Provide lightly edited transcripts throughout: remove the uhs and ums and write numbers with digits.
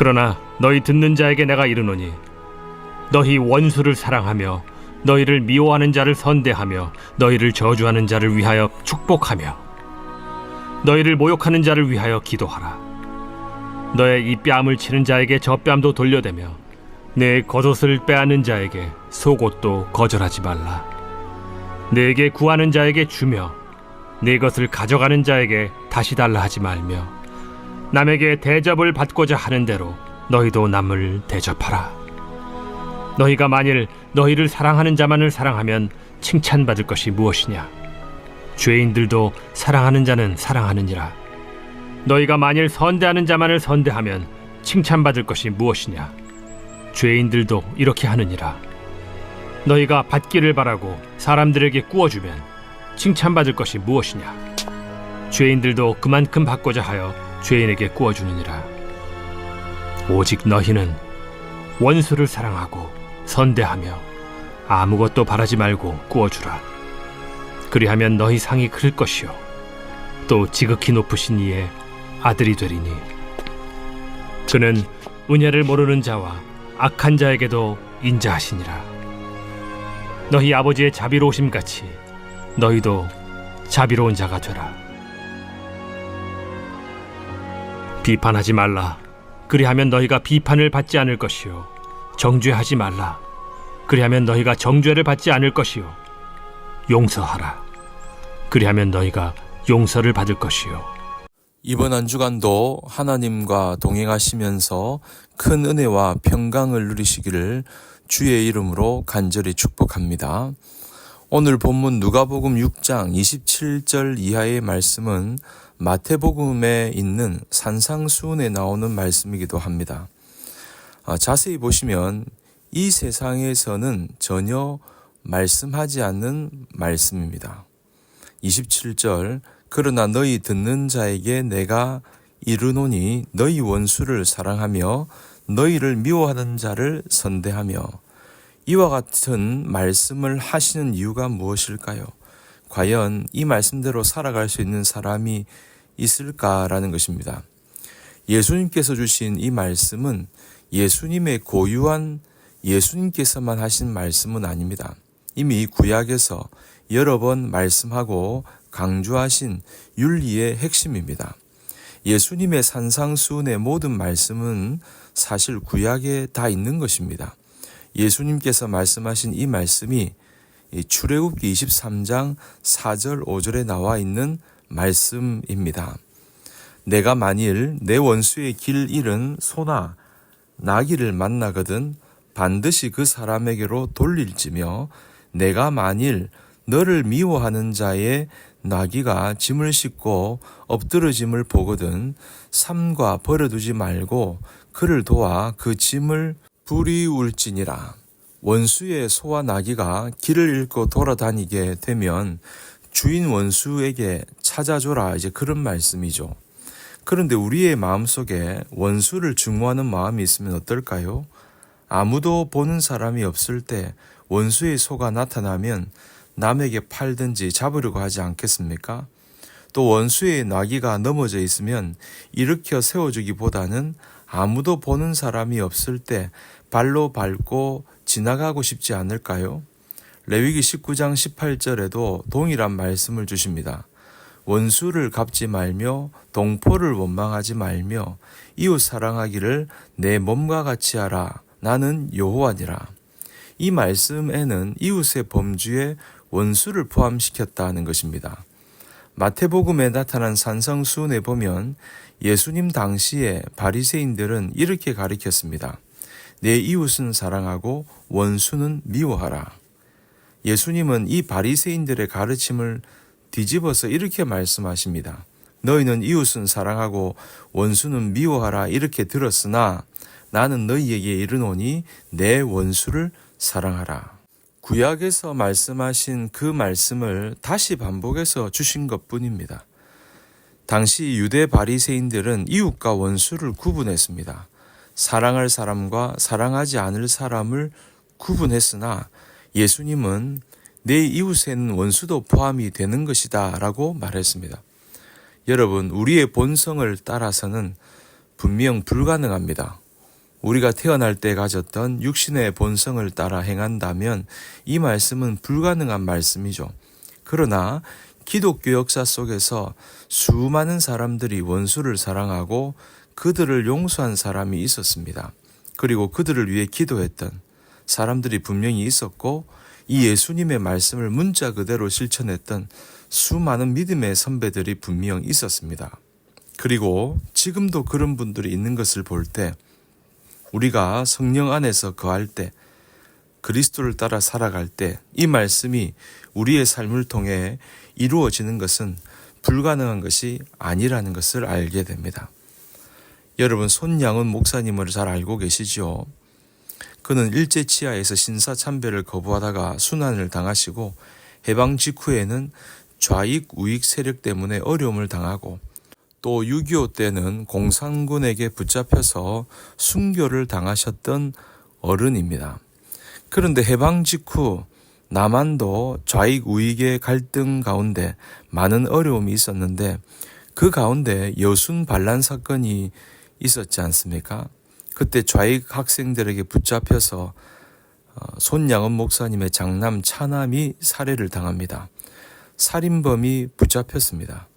그러나 너희 듣는 자에게 내가 이르노니 너희 원수를 사랑하며 너희를 미워하는 자를 선대하며 너희를 저주하는 자를 위하여 축복하며 너희를 모욕하는 자를 위하여 기도하라. 너의 이 뺨을 치는 자에게 저 뺨도 돌려대며 내 겉옷을 빼앗는 자에게 속옷도 거절하지 말라. 내게 구하는 자에게 주며 내 것을 가져가는 자에게 다시 달라 하지 말며 남에게 대접을 받고자 하는 대로 너희도 남을 대접하라. 너희가 만일 너희를 사랑하는 자만을 사랑하면 칭찬받을 것이 무엇이냐? 죄인들도 사랑하는 자는 사랑하느니라. 너희가 만일 선대하는 자만을 선대하면 칭찬받을 것이 무엇이냐? 죄인들도 이렇게 하느니라. 너희가 받기를 바라고 사람들에게 구워주면 칭찬받을 것이 무엇이냐? 죄인들도 그만큼 받고자 하여 죄인에게 구워주느니라. 오직 너희는 원수를 사랑하고 선대하며 아무것도 바라지 말고 구워주라. 그리하면 너희 상이 클 것이요 또 지극히 높으신 이의 아들이 되리니 그는 은혜를 모르는 자와 악한 자에게도 인자하시니라. 너희 아버지의 자비로우심같이 너희도 자비로운 자가 되라. 비판하지 말라. 그리하면 너희가 비판을 받지 않을 것이요 정죄하지 말라. 그리하면 너희가 정죄를 받지 않을 것이요 용서하라. 그리하면 너희가 용서를 받을 것이요. 이번 한 주간도 하나님과 동행하시면서 큰 은혜와 평강을 누리시기를 주의 이름으로 간절히 축복합니다. 오늘 본문 누가복음 6장 27절 이하의 말씀은 마태복음에 있는 산상수훈에 나오는 말씀이기도 합니다. 자세히 보시면 이 세상에서는 전혀 말씀하지 않는 말씀입니다. 27절 그러나 너희 듣는 자에게 내가 이르노니 너희 원수를 사랑하며 너희를 미워하는 자를 선대하며 이와 같은 말씀을 하시는 이유가 무엇일까요? 과연 이 말씀대로 살아갈 수 있는 사람이 있을까라는 것입니다. 예수님께서 주신 이 말씀은 예수님의 고유한 예수님께서만 하신 말씀은 아닙니다. 이미 구약에서 여러 번 말씀하고 강조하신 윤리의 핵심입니다. 예수님의 산상수훈의 모든 말씀은 사실 구약에 다 있는 것입니다. 예수님께서 말씀하신 이 말씀이 출애굽기 23장 4절 5절에 나와 있는 말씀입니다. 내가 만일 내 원수의 길 잃은 소나 나귀를 만나거든 반드시 그 사람에게로 돌릴지며 내가 만일 너를 미워하는 자의 나귀가 짐을 싣고 엎드러짐을 보거든 삼가 버려두지 말고 그를 도와 그 짐을 부리울지니라. 원수의 소와 나귀가 길을 잃고 돌아다니게 되면 주인 원수에게 찾아줘라, 이제 그런 말씀이죠. 그런데 우리의 마음속에 원수를 증오하는 마음이 있으면 어떨까요? 아무도 보는 사람이 없을 때 원수의 소가 나타나면 남에게 팔든지 잡으려고 하지 않겠습니까? 또 원수의 나귀가 넘어져 있으면 일으켜 세워주기보다는 아무도 보는 사람이 없을 때 발로 밟고 지나가고 싶지 않을까요? 레위기 19장 18절에도 동일한 말씀을 주십니다. 원수를 갚지 말며 동포를 원망하지 말며 이웃 사랑하기를 내 몸과 같이 하라. 나는 여호와니라. 이 말씀에는 이웃의 범주에 원수를 포함시켰다는 것입니다. 마태복음에 나타난 산상수훈에 보면 예수님 당시에 바리새인들은 이렇게 가르쳤습니다. 내 이웃은 사랑하고 원수는 미워하라. 예수님은 이 바리새인들의 가르침을 뒤집어서 이렇게 말씀하십니다. 너희는 이웃은 사랑하고 원수는 미워하라 이렇게 들었으나 나는 너희에게 이르노니 내 원수를 사랑하라. 구약에서 말씀하신 그 말씀을 다시 반복해서 주신 것뿐입니다. 당시 유대 바리새인들은 이웃과 원수를 구분했습니다. 사랑할 사람과 사랑하지 않을 사람을 구분했으나 예수님은 내 이웃에는 원수도 포함이 되는 것이다 라고 말했습니다. 여러분, 우리의 본성을 따라서는 분명 불가능합니다. 우리가 태어날 때 가졌던 육신의 본성을 따라 행한다면 이 말씀은 불가능한 말씀이죠. 그러나 기독교 역사 속에서 수많은 사람들이 원수를 사랑하고 그들을 용서한 사람이 있었습니다. 그리고 그들을 위해 기도했던 사람들이 분명히 있었고, 이 예수님의 말씀을 문자 그대로 실천했던 수많은 믿음의 선배들이 분명 있었습니다. 그리고 지금도 그런 분들이 있는 것을 볼 때, 우리가 성령 안에서 거할 때, 그리스도를 따라 살아갈 때 이 말씀이 우리의 삶을 통해 이루어지는 것은 불가능한 것이 아니라는 것을 알게 됩니다. 여러분, 손양은 목사님을 잘 알고 계시죠? 그는 일제치하에서 신사참배를 거부하다가 순환을 당하시고, 해방 직후에는 좌익 우익 세력 때문에 어려움을 당하고, 또 6.25 때는 공산군에게 붙잡혀서 순교를 당하셨던 어른입니다. 그런데 해방 직후 남한도 좌익 우익의 갈등 가운데 많은 어려움이 있었는데, 그 가운데 여순 반란 사건이 있었지 않습니까? 그때 좌익 학생들에게 붙잡혀서 손양은 목사님의 장남 차남이 살해를 당합니다. 살인범이 붙잡혔습니다.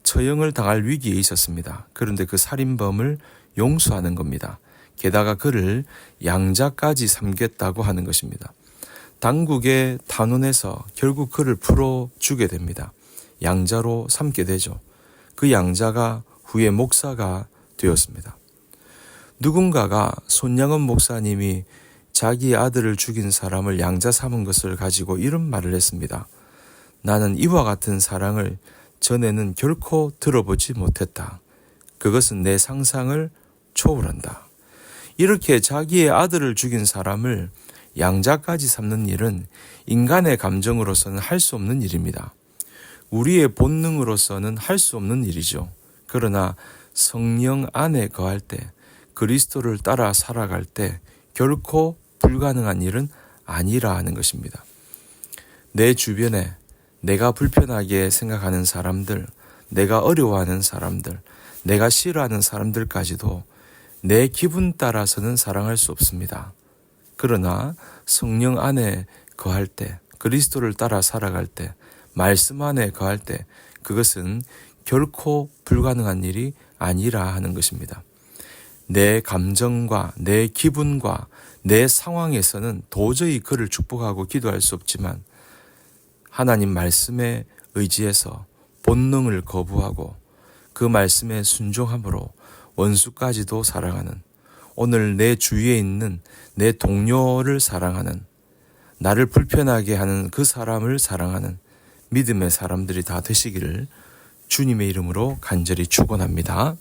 처형을 당할 위기에 있었습니다. 그런데 그 살인범을 용서하는 겁니다. 게다가 그를 양자까지 삼겠다고 하는 것입니다. 당국의 탄원에서 결국 그를 풀어주게 됩니다. 양자로 삼게 되죠. 그 양자가 후에 목사가 되었습니다. 누군가가 손양은 목사님이 자기 아들을 죽인 사람을 양자 삼은 것을 가지고 이런 말을 했습니다. 나는 이와 같은 사랑을 전에는 결코 들어보지 못했다. 그것은 내 상상을 초월한다. 이렇게 자기의 아들을 죽인 사람을 양자까지 삼는 일은 인간의 감정으로서는 할 수 없는 일입니다. 우리의 본능으로서는 할 수 없는 일이죠. 그러나 성령 안에 거할 때, 그리스도를 따라 살아갈 때 결코 불가능한 일은 아니라 하는 것입니다. 내 주변에 내가 불편하게 생각하는 사람들, 내가 어려워하는 사람들, 내가 싫어하는 사람들까지도 내 기분 따라서는 사랑할 수 없습니다. 그러나 성령 안에 거할 때, 그리스도를 따라 살아갈 때, 말씀 안에 거할 때 그것은 결코 불가능한 일이 아니라 하는 것입니다. 내 감정과 내 기분과 내 상황에서는 도저히 그를 축복하고 기도할 수 없지만, 하나님 말씀에 의지해서 본능을 거부하고 그 말씀에 순종함으로 원수까지도 사랑하는, 오늘 내 주위에 있는 내 동료를 사랑하는, 나를 불편하게 하는 그 사람을 사랑하는 믿음의 사람들이 다 되시기를 주님의 이름으로 간절히 축원합니다.